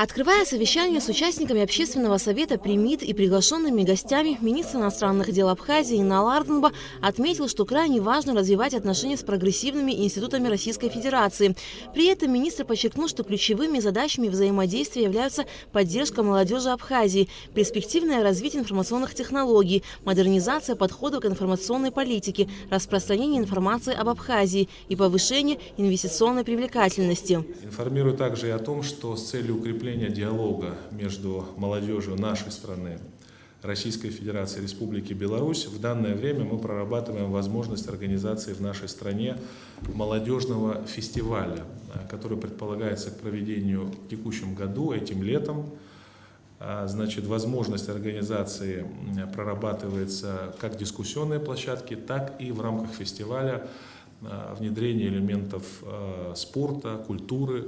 Открывая совещание с участниками общественного совета при МИД и приглашенными гостями, министр иностранных дел Абхазии Инал Ардынба отметил, что крайне важно развивать отношения с прогрессивными институтами Российской Федерации. При этом министр подчеркнул, что ключевыми задачами взаимодействия являются поддержка молодежи Абхазии, перспективное развитие информационных технологий, модернизация подходов к информационной политике, распространение информации об Абхазии и повышение инвестиционной привлекательности. Информирую также и о том, что с целью укрепления диалога между молодежью нашей страны, Российской Федерации и Республики Беларусь, в данное время мы прорабатываем возможность организации в нашей стране молодежного фестиваля, который предполагается к проведению в текущем году, этим летом. Значит, возможность организации прорабатывается как дискуссионные площадки, так и в рамках фестиваля внедрение элементов спорта, культуры.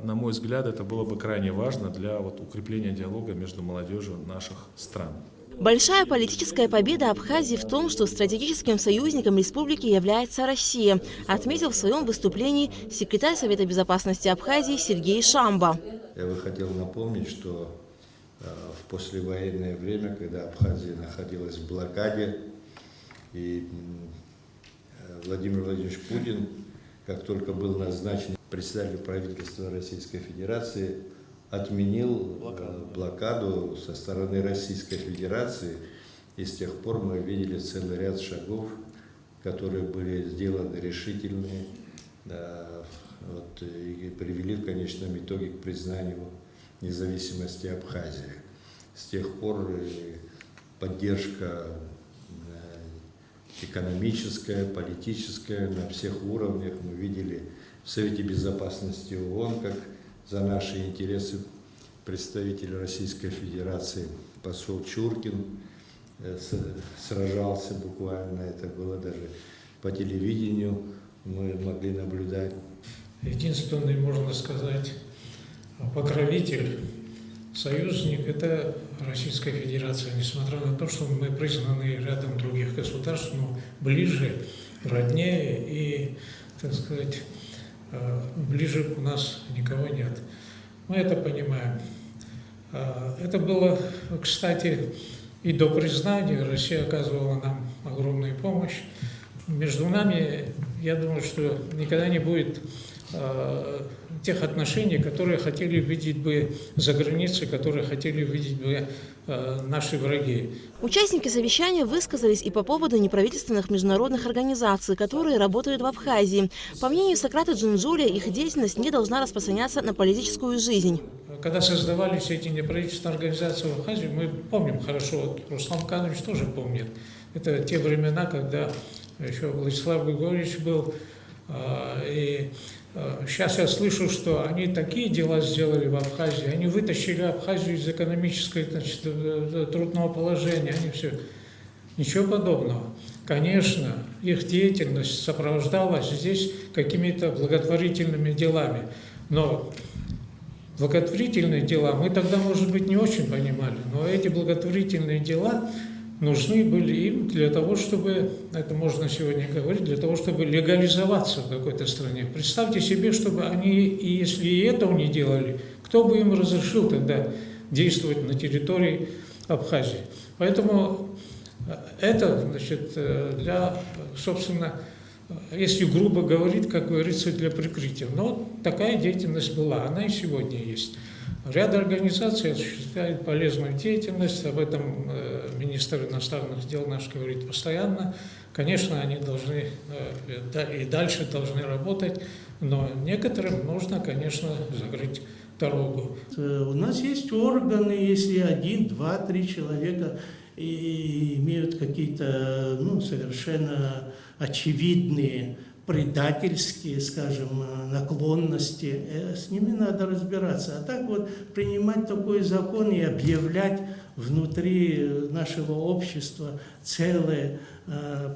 На мой взгляд, это было бы крайне важно для укрепления диалога между молодежью наших стран. Большая политическая победа Абхазии в том, что стратегическим союзником республики является Россия, отметил в своем выступлении секретарь Совета безопасности Абхазии Сергей Шамба. Я бы хотел напомнить, что в послевоенное время, когда Абхазия находилась в блокаде, и Владимир Владимирович Путин, как только был назначен председателем правительства Российской Федерации, отменил блокаду со стороны Российской Федерации. И с тех пор мы видели целый ряд шагов, которые были сделаны решительные, и привели в конечном итоге к признанию независимости Абхазии. С тех пор поддержка экономическая, политическая на всех уровнях. Мы видели в Совете Безопасности ООН, как за наши интересы представитель Российской Федерации посол Чуркин сражался буквально. Это было даже по телевидению, мы могли наблюдать. Единственный, можно сказать, покровитель, союзник – это Российская Федерация. Несмотря на то, что мы признаны рядом других государств, но ближе, роднее и, так сказать, ближе у нас никого нет. Мы это понимаем. Это было, кстати, и до признания. Россия оказывала нам огромную помощь. Между нами, я думаю, что никогда не будет тех отношений, которые хотели видеть бы за границей, которые хотели видеть бы наши враги. Участники совещания высказались и по поводу неправительственных международных организаций, которые работают в Абхазии. По мнению Сократа Джинджулия, их деятельность не должна распространяться на политическую жизнь. Когда создавались эти неправительственные организации в Абхазии, мы помним хорошо, Руслан Канович тоже помнит. Это те времена, когда еще Владислав Григорьевич был, и сейчас я слышу, что они такие дела сделали в Абхазии, они вытащили Абхазию из экономического, значит, трудного положения, они все. Ничего подобного. Конечно, их деятельность сопровождалась здесь какими-то благотворительными делами, но благотворительные дела мы тогда, может быть, не очень понимали, но эти благотворительные дела нужны были им для того, чтобы, это можно сегодня говорить, для того, чтобы легализоваться в какой-то стране. Представьте себе, чтобы они, и если и этого не делали, кто бы им разрешил тогда действовать на территории Абхазии. Поэтому это, значит, для, собственно, если грубо говорить, как говорится, для прикрытия. Но такая деятельность была, она и сегодня есть. Ряд организаций осуществляет полезную деятельность, об этом министр иностранных дел наш говорит постоянно. Конечно, они должны и дальше должны работать, но некоторым нужно, конечно, закрыть дорогу. У нас есть органы, если 1, 2, 3 человека имеют какие-то совершенно очевидные предательские, скажем, наклонности, с ними надо разбираться. А так вот принимать такой закон и объявлять внутри нашего общества целый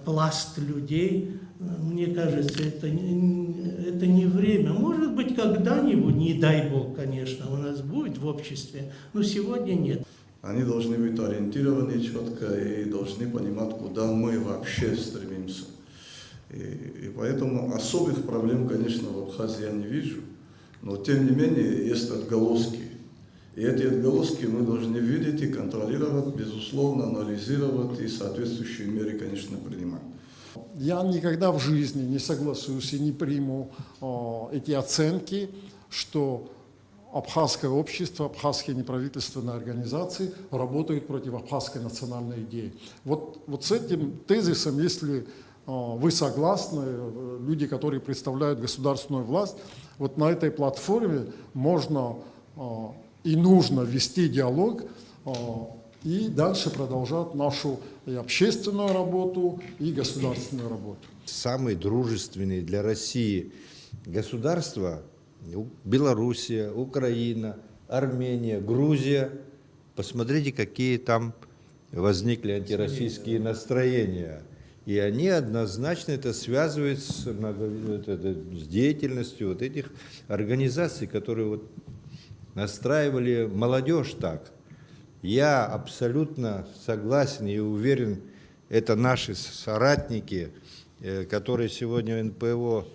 пласт людей, мне кажется, это не время. Может быть, когда-нибудь, не дай Бог, конечно, у нас будет в обществе, но сегодня нет. Они должны быть ориентированы четко и должны понимать, куда мы вообще стремимся. И поэтому особых проблем, конечно, в Абхазии я не вижу, но тем не менее есть отголоски И эти отголоски мы должны видеть и контролировать, безусловно, анализировать и соответствующие меры, конечно, принимать. Я никогда в жизни не соглашусь и не приму эти оценки, что абхазское общество, абхазские неправительственные организации работают против абхазской национальной идеи. Вот с этим тезисом, если вы согласны, люди, которые представляют государственную власть, вот на этой платформе можно и нужно вести диалог и дальше продолжать нашу и общественную работу, и государственную работу. Самые дружественные для России государства – Белоруссия, Украина, Армения, Грузия. Посмотрите, какие там возникли антироссийские настроения. И они однозначно это связывают с деятельностью вот этих организаций, которые вот настраивали молодежь так. Я абсолютно согласен и уверен, это наши соратники, которые сегодня в НПО,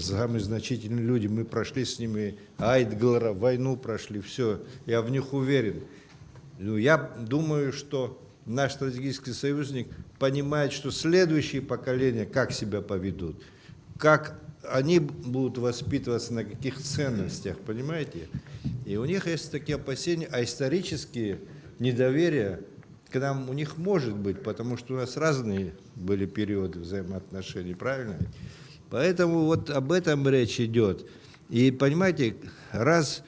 самые значительные люди, мы прошли с ними Айдгара, войну прошли, все, я в них уверен. Я думаю, что наш стратегический союзник понимает, что следующие поколения как себя поведут, как они будут воспитываться на каких ценностях, понимаете? И у них есть такие опасения, а исторические недоверия к нам у них может быть, потому что у нас разные были периоды взаимоотношений, правильно? Поэтому вот об этом речь идет. И понимаете, раз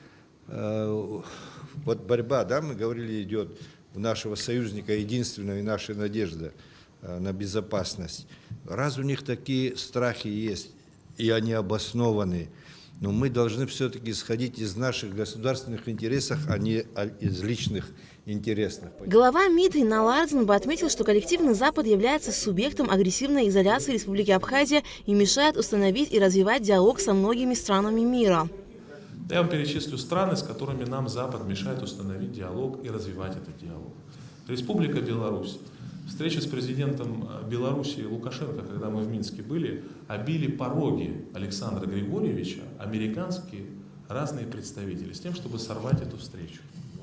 вот борьба, да, мы говорили, идет у нашего союзника единственная и наша надежда на безопасность, раз у них такие страхи есть, и они обоснованы, но мы должны все-таки исходить из наших государственных интересов, а не из личных интересных. Глава МИД Инал Ардзинба отметил, что коллективный Запад является субъектом агрессивной изоляции Республики Абхазия и мешает установить и развивать диалог со многими странами мира. Я вам перечислю страны, с которыми нам Запад мешает установить диалог и развивать этот диалог. Республика Беларусь. Встреча с президентом Беларуси Лукашенко, когда мы в Минске были, обили пороги Александра Григорьевича американские разные представители с тем, чтобы сорвать эту встречу.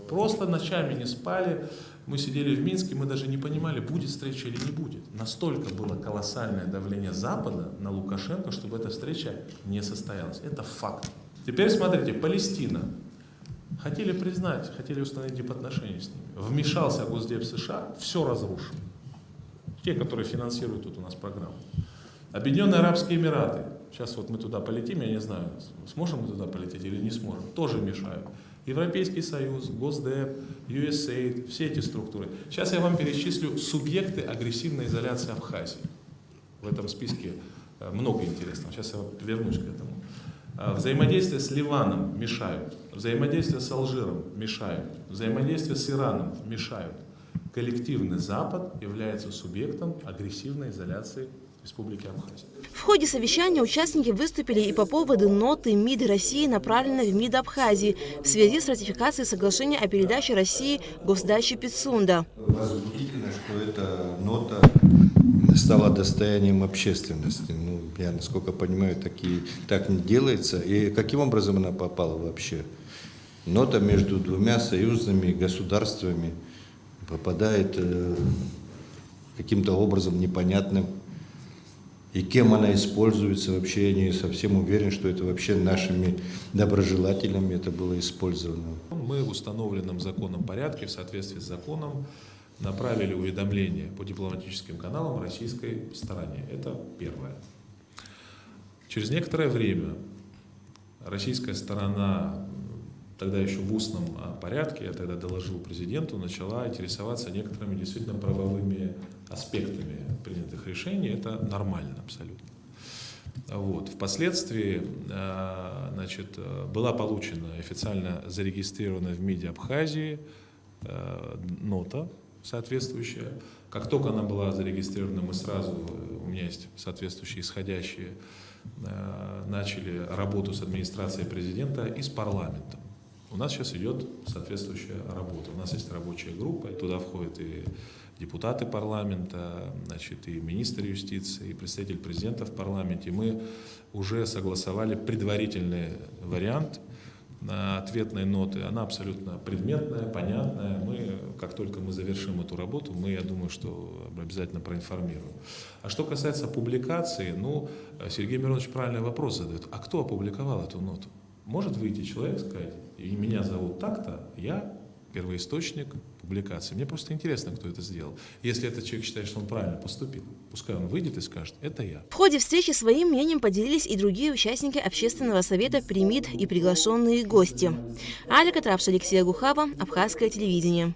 Просто ночами не спали, мы сидели в Минске, мы даже не понимали, будет встреча или не будет. Настолько было колоссальное давление Запада на Лукашенко, чтобы эта встреча не состоялась. Это факт. Теперь смотрите, Палестина. Хотели признать, хотели установить дипотношения с ними. Вмешался Госдеп США, все разрушил. Те, которые финансируют тут у нас программу. Объединенные Арабские Эмираты. Сейчас вот мы туда полетим, я не знаю, сможем мы туда полететь или не сможем. Тоже мешают. Европейский Союз, Госдеп, USAID, все эти структуры. Сейчас я вам перечислю субъекты агрессивной изоляции Абхазии. В этом списке много интересного. Сейчас я вернусь к этому. Взаимодействие с Ливаном мешают. Взаимодействие с Алжиром мешают. Взаимодействие с Ираном мешают. Коллективный Запад является субъектом агрессивной изоляции Республики Абхазия. В ходе совещания участники выступили и по поводу ноты МИД России, направленной в МИД Абхазии в связи с ратификацией соглашения о передаче России госдачи Пицунда. Возмутительно, что эта нота стала достоянием общественности. Ну, я, насколько понимаю, так не делается. И каким образом она попала вообще? Нота между двумя союзными государствами попадает каким-то образом непонятным. И кем она используется, вообще я не совсем уверен, что это вообще нашими доброжелателями это было использовано. Мы в установленном законом порядке, в соответствии с законом, направили уведомление по дипломатическим каналам российской стороне. Это первое. Через некоторое время российская сторона, тогда еще в устном порядке, я тогда доложил президенту, начала интересоваться некоторыми действительно правовыми аспектами принятых решений. Это нормально абсолютно. Вот. Впоследствии была получена официально зарегистрирована в МИДе Абхазии нота соответствующая. Как только она была зарегистрирована, мы сразу, у меня есть соответствующие исходящие, начали работу с администрацией президента и с парламентом. У нас сейчас идет соответствующая работа. У нас есть рабочая группа, и туда входят и депутаты парламента, и министр юстиции, и представитель президента в парламенте. Мы уже согласовали предварительный вариант ответной ноты, она абсолютно предметная, понятная. Мы, как только мы завершим эту работу, я думаю, что обязательно проинформируем. А что касается публикации, Сергей Миронович правильный вопрос задает. А кто опубликовал эту ноту? Может выйти человек и сказать: и меня зовут так-то, я первоисточник публикации. Мне просто интересно, кто это сделал. Если этот человек считает, что он правильно поступил, пускай он выйдет и скажет: это я. В ходе встречи своим мнением поделились и другие участники Общественного совета при МИД и приглашенные гости. Аля Катрапш, Алексей Агухава, Абхазское телевидение.